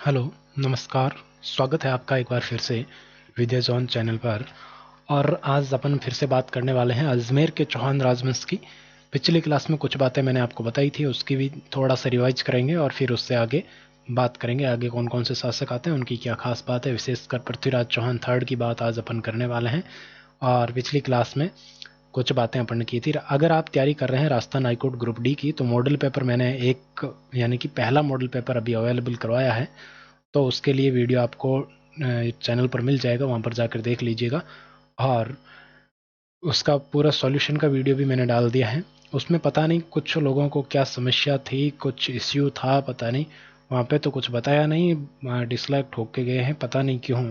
Hello, नमस्कार। स्वागत है आपका एक बार फिर से विद्या जॉन चैनल पर। और आज अपन फिर से बात करने वाले हैं अजमेर के चौहान राजवंश की। पिछली क्लास में कुछ बातें मैंने आपको बताई थी, उसकी भी थोड़ा सा रिवाइज करेंगे और फिर उससे आगे बात करेंगे। आगे कौन कौन से शासक आते हैं, उनकी क्या खास बात है। विशेषकर पृथ्वीराज चौहान थर्ड की बात आज अपन करने वाले हैं। और पिछली क्लास में कुछ बातें अपन ने की थी। अगर आप तैयारी कर रहे हैं राजस्थान हाईकोर्ट ग्रुप डी की, तो मॉडल पेपर मैंने एक यानी कि पहला मॉडल पेपर अभी अवेलेबल करवाया है। तो उसके लिए वीडियो आपको चैनल पर मिल जाएगा, वहाँ पर जाकर देख लीजिएगा। और उसका पूरा सॉल्यूशन का वीडियो भी मैंने डाल दिया है। उसमें पता नहीं कुछ लोगों को क्या समस्या थी, कुछ इश्यू था, पता नहीं। वहाँ पे तो कुछ बताया नहीं, डिसलाइक ठोक के गए हैं, पता नहीं क्यों।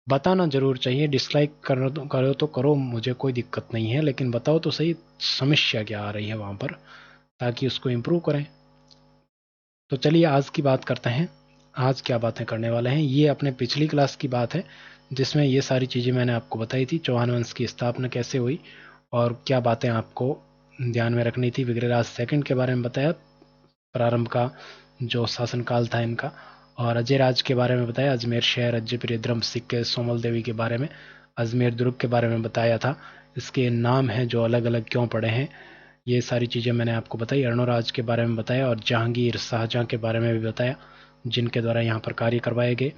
बताना ज़रूर चाहिए। डिसलाइक करो तो करो, मुझे कोई दिक्कत नहीं है, लेकिन बताओ तो सही समस्या क्या आ रही है वहाँ पर, ताकि उसको इम्प्रूव करें। तो चलिए आज की बात करते हैं। आज क्या बातें करने वाले हैं, ये अपने पिछली क्लास की बात है जिसमें ये सारी चीज़ें मैंने आपको बताई थी। चौहान वंश की स्थापना कैसे हुई और क्या बातें आपको ध्यान में रखनी थी। विग्रहराज सेकंड के बारे में बताया, प्रारंभ का जो शासनकाल था इनका। और अजय राज के बारे में बताया, अजमेर शहर, अजय प्रियद्रम सिक्के, सोमल देवी के बारे में, अजमेर दुर्ग के बारे में बताया था। इसके नाम हैं जो अलग अलग क्यों पड़े हैं, ये सारी चीज़ें मैंने आपको बताई। अर्णोराज के बारे में बताया और जहांगीर शाहजहाँ के बारे में भी बताया, जिनके द्वारा यहाँ पर कार्य करवाए गए।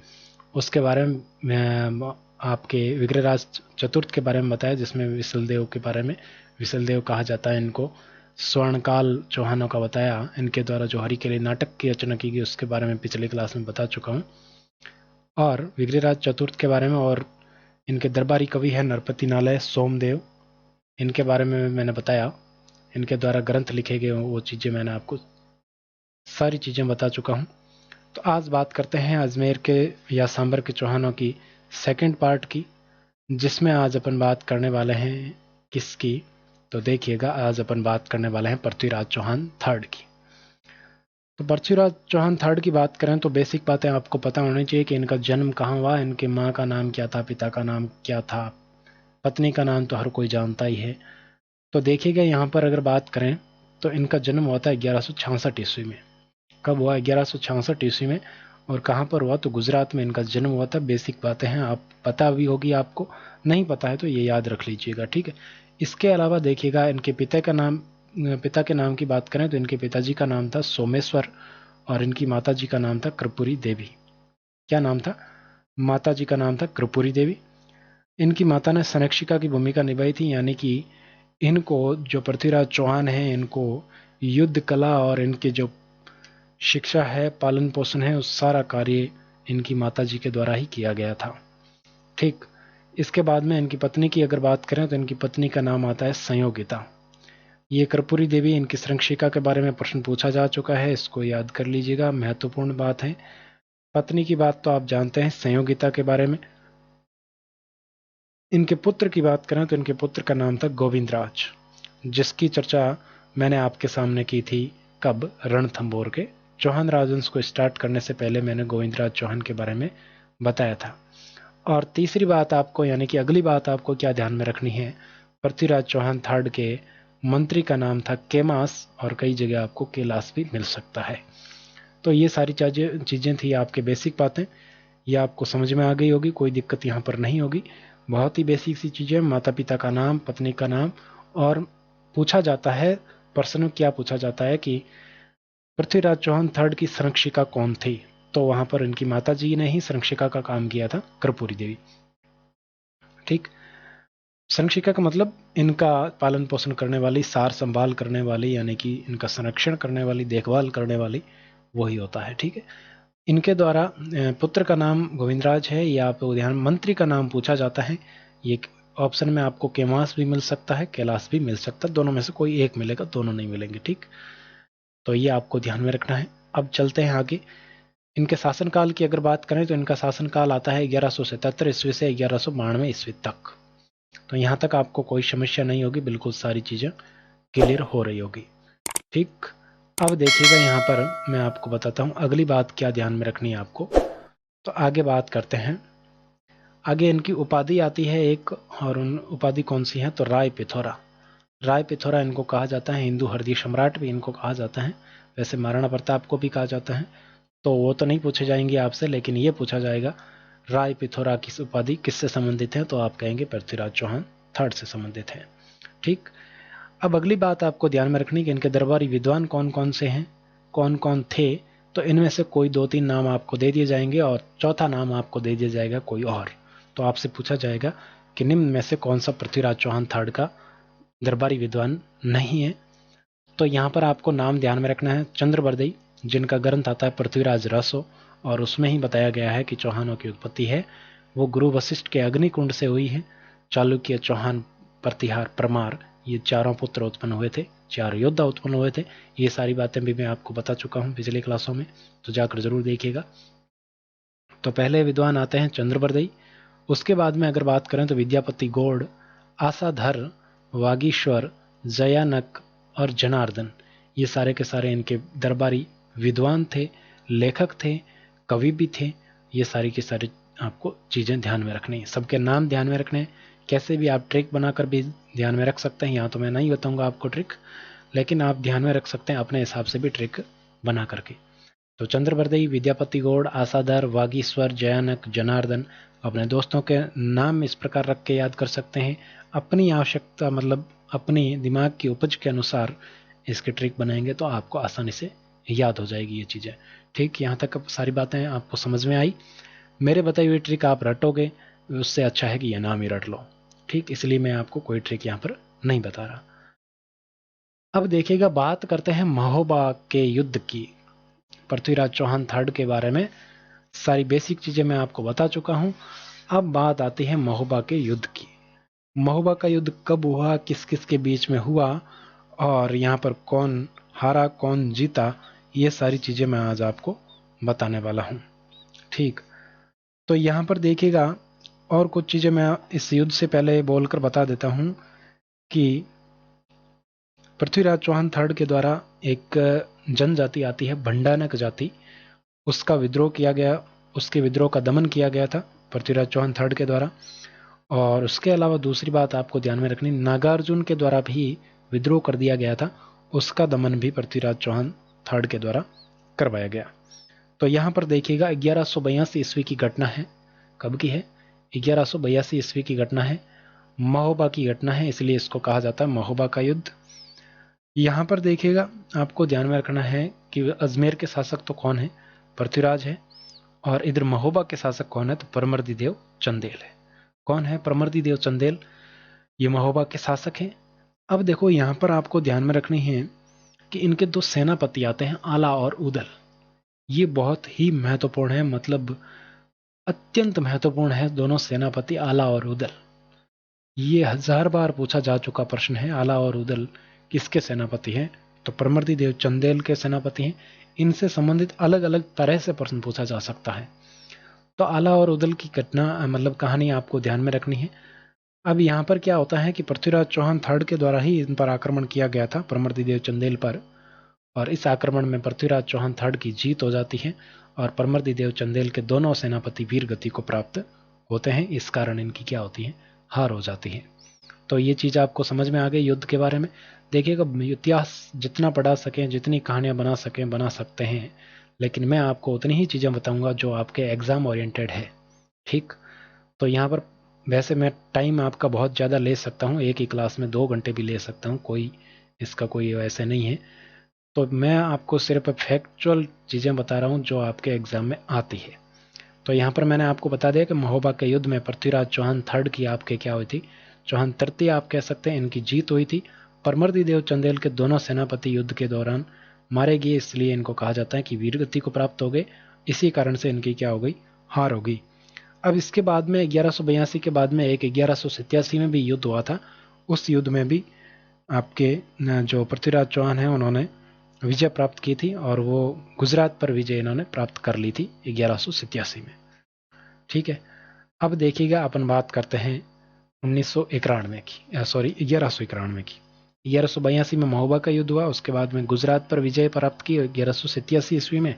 उसके बारे में आपके विग्रहराज चतुर्थ के बारे में बताया, जिसमें विशलदेव के बारे में, विशलदेव कहा जाता है इनको। स्वर्णकाल चौहानों का बताया, इनके द्वारा जो हरि के लिए नाटक की रचना की गई उसके बारे में पिछली क्लास में बता चुका हूँ। और विग्रहराज चतुर्थ के बारे में, और इनके दरबारी कवि है नरपति नालय सोमदेव, इनके बारे में मैंने बताया। इनके द्वारा ग्रंथ लिखे गए वो चीज़ें मैंने आपको सारी चीज़ें बता चुका हूँ। तो आज बात करते हैं अजमेर के या सांबर के चौहानों की सेकंड पार्ट की, जिसमें आज अपन बात करने वाले हैं किसकी, तो देखिएगा। आज अपन बात करने वाले हैं पृथ्वीराज चौहान थर्ड की। तो पृथ्वीराज चौहान थर्ड की बात करें तो बेसिक बातें आपको पता होनी चाहिए कि इनका जन्म कहाँ हुआ, इनके माँ का नाम क्या था, पिता का नाम क्या था, पत्नी का नाम तो हर कोई जानता ही है। तो देखिएगा यहाँ पर अगर बात करें तो इनका जन्म हुआ था 1166 ईस्वी में। कब हुआ? 1166 ईस्वी में। और कहाँ पर हुआ? तो गुजरात में इनका जन्म हुआ था। बेसिक बातें हैं, आप पता भी होगी, आपको नहीं पता है तो ये याद रख लीजिएगा, ठीक है। इसके अलावा देखिएगा इनके पिता के नाम की बात करें तो इनके पिताजी का नाम था सोमेश्वर और इनकी माता जी का नाम था कर्पूरी देवी। क्या नाम था? माता जी का नाम था कर्पूरी देवी। इनकी माता ने संरक्षिका की भूमिका निभाई थी, यानी कि इनको जो पृथ्वीराज चौहान हैं इनको युद्ध कला और इनके जो शिक्षा है, पालन पोषण है, उस सारा कार्य इनकी माता जी के द्वारा ही किया गया था, ठीक। इसके बाद में इनकी पत्नी की अगर बात करें तो इनकी पत्नी का नाम आता है संयोगिता। ये कर्पूरी देवी, इनकी संरक्षिका के बारे में प्रश्न पूछा जा चुका है, इसको याद कर लीजिएगा, महत्वपूर्ण बात है। पत्नी की बात तो आप जानते हैं संयोगिता के बारे में। इनके पुत्र की बात करें तो इनके पुत्र का नाम था गोविंदराज, जिसकी चर्चा मैंने आपके सामने की थी। कब? रणथंभौर के चौहान राजवंश को स्टार्ट करने से पहले मैंने गोविंदराज चौहान के बारे में बताया था। और तीसरी बात आपको, यानी कि अगली बात आपको क्या ध्यान में रखनी है, पृथ्वीराज चौहान थर्ड के मंत्री का नाम था केमास, और कई जगह आपको कैलाश भी मिल सकता है। तो ये सारी चीज़ें थी आपके बेसिक बातें, ये आपको समझ में आ गई होगी, कोई दिक्कत यहाँ पर नहीं होगी। बहुत ही बेसिक सी चीज़ें, माता पिता का नाम, पत्नी का नाम। और पूछा जाता है, प्रश्न क्या पूछा जाता है कि पृथ्वीराज चौहान थर्ड की संरक्षिका कौन थी, तो वहां पर इनकी माता जी ने ही संरक्षिका का काम किया था, कर्पूरी देवी, ठीक। संरक्षिका का मतलब इनका पालन पोषण करने वाली, सार संभाल करने वाली, यानी कि इनका संरक्षण करने वाली, देखभाल करने वाली, वही होता है, ठीक है। इनके द्वारा पुत्र का नाम गोविंदराज है, या आप ध्यान, मंत्री का नाम पूछा जाता है। ये ऑप्शन में आपको कैमास भी मिल सकता है, कैलाश भी मिल सकता है, दोनों में से कोई एक मिलेगा, दोनों नहीं मिलेंगे, ठीक। तो ये आपको ध्यान में रखना है। अब चलते हैं आगे। इनके शासनकाल की अगर बात करें तो इनका शासनकाल आता है 1177 ईस्वी से 1192 ईस्वी तक। तो यहाँ तक आपको कोई समस्या नहीं होगी, बिल्कुल सारी चीज़ें क्लियर हो रही होगी, ठीक। अब देखिएगा यहाँ पर मैं आपको बताता हूँ अगली बात क्या ध्यान में रखनी है आपको। तो आगे बात करते हैं। आगे इनकी उपाधि आती है एक, और उन उपाधि कौन सी है, तो राय पिथौरा। राय पिथौरा इनको कहा जाता है, हिंदू हृदय सम्राट भी इनको कहा जाता है, वैसे महाराणा प्रताप को भी कहा जाता है। तो वो तो नहीं पूछे जाएंगे आपसे, लेकिन ये पूछा जाएगा राय पिथौरा की उपाधि किससे संबंधित है, तो आप कहेंगे पृथ्वीराज चौहान थर्ड से संबंधित है। ठीक। अब अगली बात आपको ध्यान में रखनी कि इनके दरबारी विद्वान कौन कौन से हैं, कौन कौन थे। तो इनमें से कोई 2-3 नाम आपको दे दिए जाएंगे और चौथा नाम आपको दे दिया जाएगा कोई और। तो आपसे पूछा जाएगा कि निम्न में से कौन सा पृथ्वीराज चौहान थर्ड का दरबारी विद्वान नहीं है। तो यहाँ पर आपको नाम ध्यान में रखना है। चंद्रबरदई, जिनका ग्रंथ आता है पृथ्वीराज रसो, और उसमें ही बताया गया है कि चौहानों की उत्पत्ति है वो गुरु वशिष्ठ के अग्निकुंड से हुई है। चालुक्य, चौहान, प्रतिहार, परमार, ये चारों पुत्र उत्पन्न हुए थे, 4 योद्धा उत्पन्न हुए थे। ये सारी बातें भी मैं आपको बता चुका हूँ पिछले क्लासों में, तो जाकर जरूर देखिएगा। तो पहले विद्वान आते हैं चंद्रबरदई। उसके बाद में अगर बात करें तो विद्यापति गौड़, आसाधर, वागीश्वर, जयानक और जनार्दन, ये सारे के सारे इनके दरबारी विद्वान थे, लेखक थे, कवि भी थे। ये सारी की सारी आपको चीज़ें ध्यान में रखनी है, सबके नाम ध्यान में रखने हैं। कैसे भी आप ट्रिक बनाकर भी ध्यान में रख सकते हैं, यहाँ तो मैं नहीं बताऊंगा आपको ट्रिक, लेकिन आप ध्यान में रख सकते हैं अपने हिसाब से भी ट्रिक बना करके। तो चंद्रबरदई, विद्यापति गौड़, आसाधर, वागीश्वर, जयानक, जनार्दन, अपने दोस्तों के नाम इस प्रकार रख के याद कर सकते हैं। अपनी आवश्यकता मतलब अपनी दिमाग की उपज के अनुसार इसके ट्रिक बनाएंगे तो आपको आसानी से याद हो जाएगी ये चीज़ें। ठीक, यहाँ तक अब सारी बातें आपको समझ में आई। मेरे बताई हुई ट्रिक आप रटोगे, उससे अच्छा है कि यह नाम ही रट लो। ठीक, इसलिए मैं आपको कोई ट्रिक यहाँ पर नहीं बता रहा। अब देखिएगा, बात करते हैं महोबा के युद्ध की। पृथ्वीराज चौहान थर्ड के बारे में सारी बेसिक चीजें मैं आपको बता चुका हूं। अब बात आती है महोबा के युद्ध की। महोबा का युद्ध कब हुआ, किस किस के बीच में हुआ, और यहाँ पर कौन हारा कौन जीता, ये सारी चीजें मैं आज आपको बताने वाला हूं। ठीक, तो यहाँ पर देखिएगा, और कुछ चीजें मैं इस युद्ध से पहले बोलकर बता देता हूं कि पृथ्वीराज चौहान थर्ड के द्वारा एक जनजाति आती है भंडानक जाति, उसका विद्रोह किया गया, उसके विद्रोह का दमन किया गया था पृथ्वीराज चौहान थर्ड के द्वारा। और उसके अलावा दूसरी बात आपको ध्यान में रखनी, नागार्जुन के द्वारा भी विद्रोह कर दिया गया था, उसका दमन भी पृथ्वीराज चौहान थर्ड के द्वारा करवाया गया। तो यहाँ पर देखिएगा 1182 ईस्वी की घटना है। कब की है? 1182 ईस्वी की घटना है, महोबा की घटना है, इसलिए इसको कहा जाता है महोबा का युद्ध। यहाँ पर देखिएगा, आपको ध्यान में रखना है कि अजमेर के शासक तो कौन है? पृथ्वीराज है। और इधर महोबा के शासक कौन है? तो परमर्दी देव चंदेल है। कौन है परमर्दी देव चंदेल? ये महोबा के शासक हैं। अब देखो, यहाँ पर आपको ध्यान में रखनी है कि इनके 2 सेनापति आते हैं, आला और उदल। ये बहुत ही महत्वपूर्ण है, मतलब अत्यंत महत्वपूर्ण है दोनों सेनापति आला और उदल। ये 1000 बार पूछा जा चुका प्रश्न है, आला और उदल किसके सेनापति हैं? तो परमर्दी देव चंदेल के सेनापति हैं। इनसे संबंधित अलग अलग तरह से प्रश्न पूछा जा सकता है। तो आला और उदल की घटना मतलब कहानी आपको ध्यान में रखनी है। अब यहाँ पर क्या होता है कि पृथ्वीराज चौहान थर्ड के द्वारा ही इन पर आक्रमण किया गया था, परमर्दी देव चंदेल पर, और इस आक्रमण में पृथ्वीराज चौहान थर्ड की जीत हो जाती है और परमर्दी देव चंदेल के दोनों सेनापति वीर गति को प्राप्त होते हैं। इस कारण इनकी क्या होती है? हार हो जाती है। तो ये चीज़ आपको समझ में आ गई युद्ध के बारे में। देखिएगा, इतिहास जितना पढ़ा सकें, जितनी कहानियां बना सकें बना सकते हैं, लेकिन मैं आपको उतनी ही चीज़ें बताऊंगा जो आपके एग्जाम ओरिएंटेड है। ठीक, तो यहाँ पर वैसे मैं टाइम आपका बहुत ज़्यादा ले सकता हूँ, एक ही क्लास में 2 घंटे भी ले सकता हूँ, कोई इसका कोई वैसे नहीं है। तो मैं आपको सिर्फ फैक्चुअल चीज़ें बता रहा हूँ जो आपके एग्जाम में आती है। तो यहाँ पर मैंने आपको बता दिया कि महोबा के युद्ध में पृथ्वीराज चौहान थर्ड की आपके क्या हुई थी? चौहान तृतीय आप कह सकते हैं, इनकी जीत हुई थी। परमर्दी देव चंदेल के दोनों सेनापति युद्ध के दौरान मारे गए, इसलिए इनको कहा जाता है कि वीरगति को प्राप्त हो गए। इसी कारण से इनकी क्या हो गई? हार हो गई। अब इसके बाद में 1182 के बाद में एक 1187 में भी युद्ध हुआ था। उस युद्ध में भी आपके जो पृथ्वीराज चौहान है उन्होंने विजय प्राप्त की थी और वो गुजरात पर विजय इन्होंने प्राप्त कर ली थी 1187 में। ठीक है, अब देखिएगा, अपन बात करते हैं 1991 की, सॉरी 1191 की। 1182 में महोबा का युद्ध हुआ, उसके बाद में गुजरात पर विजय प्राप्त की 1187 ईस्वी में,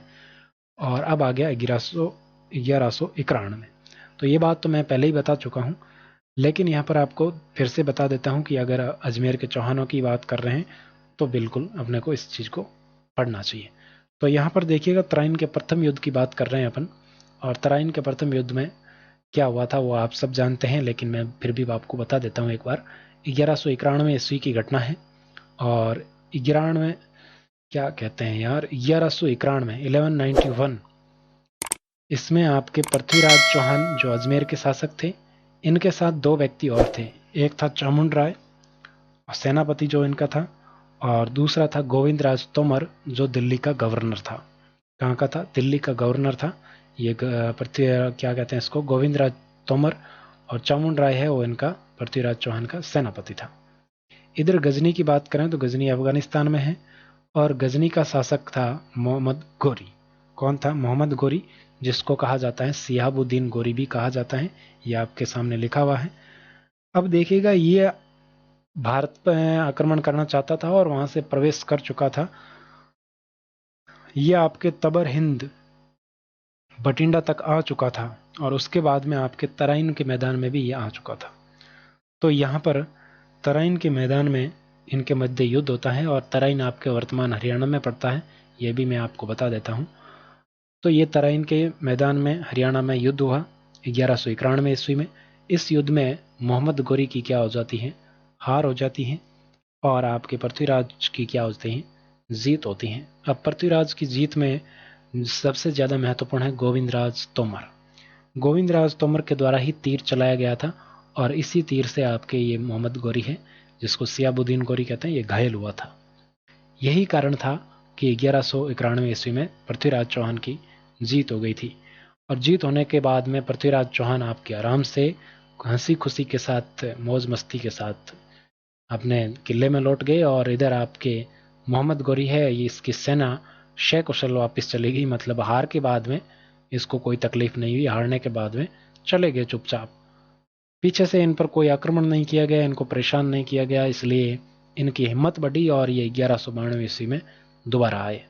और अब आ गया 1191 में। तो ये बात तो मैं पहले ही बता चुका हूँ, लेकिन यहाँ पर आपको फिर से बता देता हूँ कि अगर अजमेर के चौहानों की बात कर रहे हैं तो बिल्कुल अपने को इस चीज़ को पढ़ना चाहिए। तो यहाँ पर देखिएगा तराइन के प्रथम युद्ध की बात कर रहे हैं अपन, और तराइन के प्रथम युद्ध में क्या हुआ था वो आप सब जानते हैं, लेकिन मैं फिर भी आपको बता देता हूँ एक बार। 1191 ईस्वी की घटना है, और 91 क्या कहते हैं यार 1191 1191 इसमें आपके पृथ्वीराज चौहान जो अजमेर के शासक थे, इनके साथ दो व्यक्ति और थे। एक था चामुंड राय सेनापति जो इनका था, और दूसरा था गोविंद राज तोमर जो दिल्ली का गवर्नर था। कहाँ का था? दिल्ली का गवर्नर था। ये पृथ्वी क्या कहते हैं इसको, गोविंद राज तोमर, और चामुंड राय है वो इनका पृथ्वीराज चौहान का सेनापति था। इधर गजनी की बात करें तो गजनी अफगानिस्तान में है, और गजनी का शासक था मोहम्मद गोरी। कौन था? मोहम्मद गोरी, जिसको कहा जाता है सिहाबुद्दीन गोरी भी कहा जाता है। ये आपके सामने लिखा हुआ है। अब देखिएगा ये भारत पर आक्रमण करना चाहता था और वहां से प्रवेश कर चुका था। ये आपके तबर हिंद बठिंडा तक आ चुका था, और उसके बाद में आपके तराइन के मैदान में भी ये आ चुका था। तो यहाँ पर तराइन के मैदान में इनके मध्य युद्ध होता है, और तराइन आपके वर्तमान हरियाणा में पड़ता है, ये भी मैं आपको बता देता हूँ। तो ये तराइन के मैदान में हरियाणा में युद्ध हुआ 1191 ईस्वी में। इस युद्ध में मोहम्मद गोरी की क्या हो जाती है? हार हो जाती है, और आपके पृथ्वीराज की क्या होती है? जीत होती है। अब पृथ्वीराज की जीत में सबसे ज़्यादा महत्वपूर्ण है गोविंद राज तोमर। गोविंद राज तोमर के द्वारा ही तीर चलाया गया था, और इसी तीर से आपके ये मोहम्मद गोरी है, जिसको सियाबुद्दीन गोरी कहते हैं, ये घायल हुआ था। यही कारण था कि 1191 ईस्वी में पृथ्वीराज चौहान की जीत हो गई थी। और जीत होने के बाद में पृथ्वीराज चौहान आपके आराम से हंसी खुशी के साथ, मौज मस्ती के साथ अपने किले में लौट गए, और इधर आपके मोहम्मद गोरी है, ये इसकी सेना सकुशल वापस चली गई। मतलब हार के बाद में इसको कोई तकलीफ नहीं हुई, हारने के बाद में चले गए चुपचाप। पीछे से इन पर कोई आक्रमण नहीं किया गया, इनको परेशान नहीं किया गया, इसलिए इनकी हिम्मत बढ़ी, और ये 1192 ईस्वी में दोबारा आए।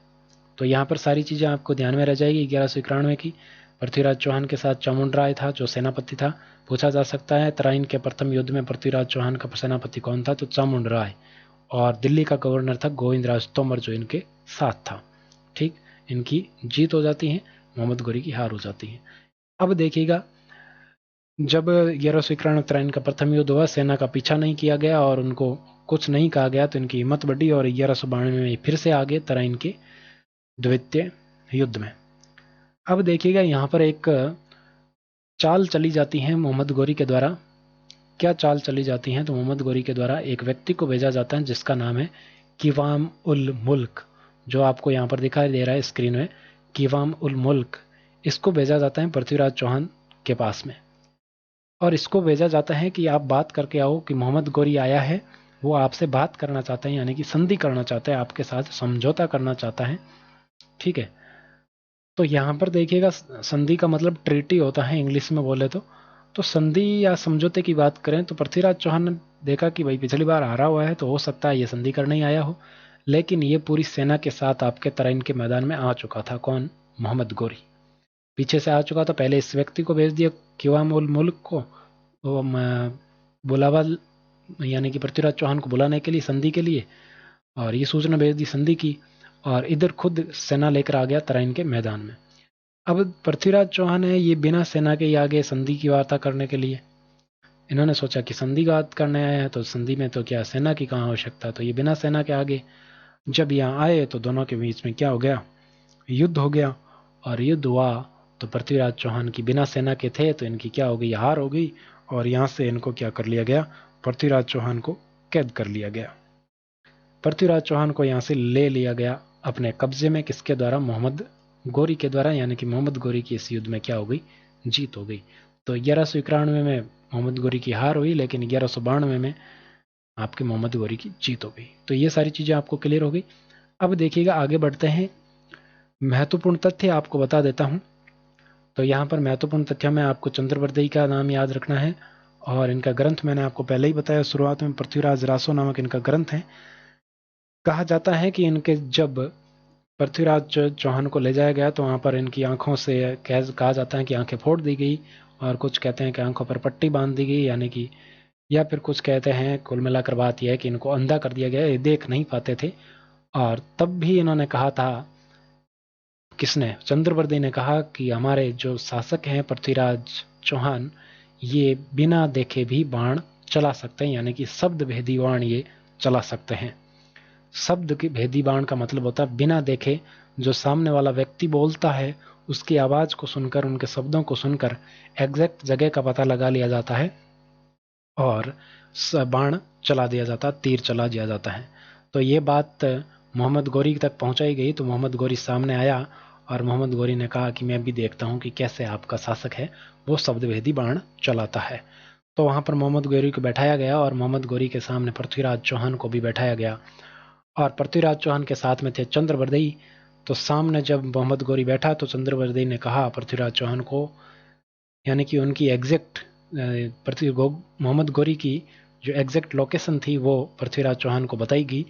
तो यहाँ पर सारी चीज़ें आपको ध्यान में रह जाएगी। 1191 की पृथ्वीराज चौहान के साथ चामुंड राय था जो सेनापति था। पूछा जा सकता है तराइन के प्रथम युद्ध में पृथ्वीराज चौहान का सेनापति कौन था? तो चामुंड राय, और दिल्ली का गवर्नर था गोविंद राज तोमर जो इनके साथ था। ठीक, इनकी जीत हो जाती है, मोहम्मद गोरी की हार हो जाती है। अब देखिएगा, जब 1191 तराइन का प्रथम युद्ध हुआ, सेना का पीछा नहीं किया गया और उनको कुछ नहीं कहा गया, तो इनकी हिम्मत बढ़ी, और 1192 में फिर से आगे तराइन के द्वितीय युद्ध में। अब देखिएगा यहाँ पर एक चाल चली जाती है मोहम्मद गोरी के द्वारा। क्या चाल चली जाती है? तो मोहम्मद गोरी के द्वारा एक व्यक्ति को भेजा जाता है जिसका नाम है किवाम उल मुल्क, जो आपको यहाँ पर दिखाई दे रहा है स्क्रीन में, किवाम उल मुल्क। इसको भेजा जाता है पृथ्वीराज चौहान के पास में, और इसको भेजा जाता है कि आप बात करके आओ कि मोहम्मद गोरी आया है, वो आपसे बात करना चाहता है, यानी कि संधि करना चाहता है, आपके साथ समझौता करना चाहता है। ठीक है, तो यहाँ पर देखिएगा संधि का मतलब ट्रीटी होता है इंग्लिश में बोले तो संधि या समझौते की बात करें तो पृथ्वीराज चौहान ने देखा कि भाई पिछली बार हारा हुआ है, तो हो सकता है ये संधि करने ही आया हो, लेकिन ये पूरी सेना के साथ आपके तराइन के मैदान में आ चुका था। कौन? मोहम्मद गोरी पीछे से आ चुका था। पहले इस व्यक्ति को भेज दिया किवाम उल मुल्क को, वो बुलावा यानी कि पृथ्वीराज चौहान को बुलाने के लिए, संधि के लिए, और ये सूचना भेज दी संधि की, और इधर खुद सेना लेकर आ गया तराइन के मैदान में। अब पृथ्वीराज चौहान है, ये बिना सेना के आगे संधि की वार्ता करने के लिए, इन्होंने सोचा कि संधि की बात करने आए हैं तो संधि में तो क्या सेना की कहाँ आवश्यकता, तो ये बिना सेना के आगे जब यहाँ आए तो दोनों के बीच में क्या हो गया? युद्ध हो गया, और युद्ध हुआ तो पृथ्वीराज चौहान की बिना सेना के थे तो इनकी क्या हो गई? हार हो गई, और यहाँ से इनको क्या कर लिया गया? पृथ्वीराज चौहान को कैद कर लिया गया। पृथ्वीराज चौहान को यहाँ से ले लिया गया अपने कब्जे में, किसके द्वारा? मोहम्मद गोरी के द्वारा, यानी कि मोहम्मद गोरी की इस युद्ध में क्या हो गई? जीत हो गई। तो 1191 में मोहम्मद गोरी की हार हुई, लेकिन 1192 में आपके मोहम्मद गोरी की जीत हो गई। तो ये सारी चीज़ें आपको क्लियर हो गई। अब देखिएगा आगे बढ़ते हैं, महत्वपूर्ण तथ्य आपको बता देता हूँ। तो यहाँ पर महत्वपूर्ण तथ्य में आपको चंद्रवर्दी का नाम याद रखना है, और इनका ग्रंथ मैंने आपको पहले ही बताया शुरुआत में, पृथ्वीराज रासो नामक इनका ग्रंथ है। कहा जाता है कि इनके जब पृथ्वीराज चौहान को ले जाया गया तो वहाँ पर इनकी आंखों से कहा जाता है कि आंखें फोड़ दी गई, और कुछ कहते हैं कि आंखों पर पट्टी बांध दी गई, यानी कि, या फिर कुछ कहते हैं, कुल मिलाकर बात यह है कि इनको अंधा कर दिया गया, ये देख नहीं पाते थे। और तब भी इन्होंने कहा था किसने? चंद्रवर्दी ने कहा कि हमारे जो शासक हैं पृथ्वीराज चौहान, ये बिना देखे भी बाण चला सकते हैं, यानी कि शब्द भेदी बाण ये चला सकते हैं। शब्द की भेदी बाण का मतलब होता है बिना देखे जो सामने वाला व्यक्ति बोलता है उसकी आवाज को सुनकर, उनके शब्दों को सुनकर एग्जैक्ट जगह का पता लगा लिया जाता है और बाण चला दिया जाता है, तीर चला दिया जाता है। तो ये बात मोहम्मद गौरी तक पहुंचाई गई तो मोहम्मद गौरी सामने आया और मोहम्मद गौरी ने कहा कि मैं भी देखता हूं कि कैसे आपका शासक है वो शब्दभेदी बाण चलाता है। तो वहां पर मोहम्मद गौरी को बैठाया गया और मोहम्मद गौरी के सामने पृथ्वीराज चौहान को भी बैठाया गया और पृथ्वीराज चौहान के साथ में थे चंद्रवर्दी। तो सामने जब मोहम्मद गौरी बैठा तो चंद्रवर्दी ने कहा पृथ्वीराज चौहान को, यानी कि उनकी एग्जैक्ट मोहम्मद गौरी की जो एग्जैक्ट लोकेशन थी वो पृथ्वीराज चौहान को बताएगी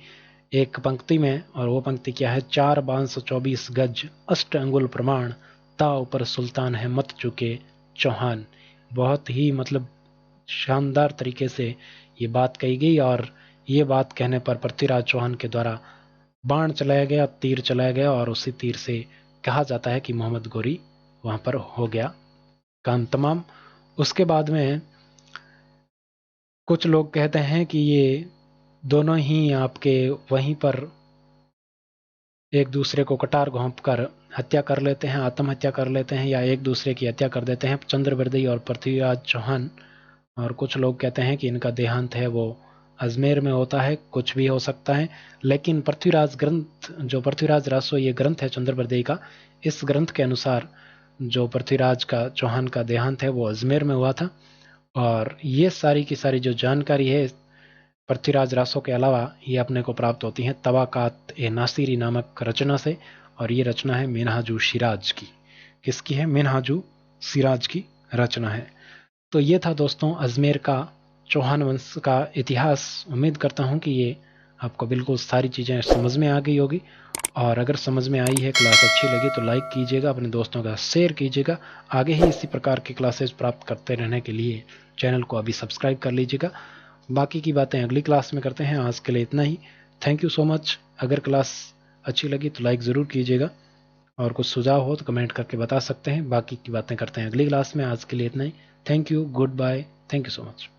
एक पंक्ति में, और वो पंक्ति क्या है? 4 बांस 24 गज 8 अंगुल प्रमाण, ता ऊपर सुल्तान है मत चुके चौहान। बहुत ही मतलब शानदार तरीके से ये बात कही गई और ये बात कहने पर पृथ्वीराज चौहान के द्वारा बाण चलाया गया, तीर चलाया गया और उसी तीर से कहा जाता है कि मोहम्मद गौरी वहां पर हो गया काम तमाम। उसके बाद में कुछ लोग कहते हैं कि ये दोनों ही आपके वहीं पर एक दूसरे को कटार घोंप कर हत्या कर लेते हैं, आत्महत्या कर लेते हैं या एक दूसरे की हत्या कर देते हैं, चंद्रवर्दी और पृथ्वीराज चौहान। और कुछ लोग कहते हैं कि इनका देहांत है वो अजमेर में होता है, कुछ भी हो सकता है। लेकिन पृथ्वीराज ग्रंथ, जो पृथ्वीराज रासो ये ग्रंथ है चंद्रवर्दी का, इस ग्रंथ के अनुसार जो पृथ्वीराज का चौहान का देहांत है वो अजमेर में हुआ था। और ये सारी की सारी जो जानकारी है पृथ्वीराज रासो के अलावा ये अपने को प्राप्त होती है तवाकात ए नासिरी नामक रचना से, और ये रचना है मिनहाजू सिराज की। किसकी है? मिनहाजू सिराज की रचना है। तो ये था दोस्तों अजमेर का चौहान वंश का इतिहास। उम्मीद करता हूँ कि ये आपको बिल्कुल सारी चीज़ें समझ में आ गई होगी, और अगर समझ में आई है, क्लास अच्छी लगी तो लाइक कीजिएगा, अपने दोस्तों का शेयर कीजिएगा। आगे ही इसी प्रकार की क्लासेस प्राप्त करते रहने के लिए चैनल को अभी सब्सक्राइब कर लीजिएगा। बाकी की बातें अगली क्लास में करते हैं, आज के लिए इतना ही। Thank you so much. अगर क्लास अच्छी लगी तो लाइक ज़रूर कीजिएगा और कुछ सुझाव हो तो कमेंट करके बता सकते हैं। बाकी की बातें करते हैं अगली क्लास में, आज के लिए इतना ही। Thank you, goodbye, thank you so much.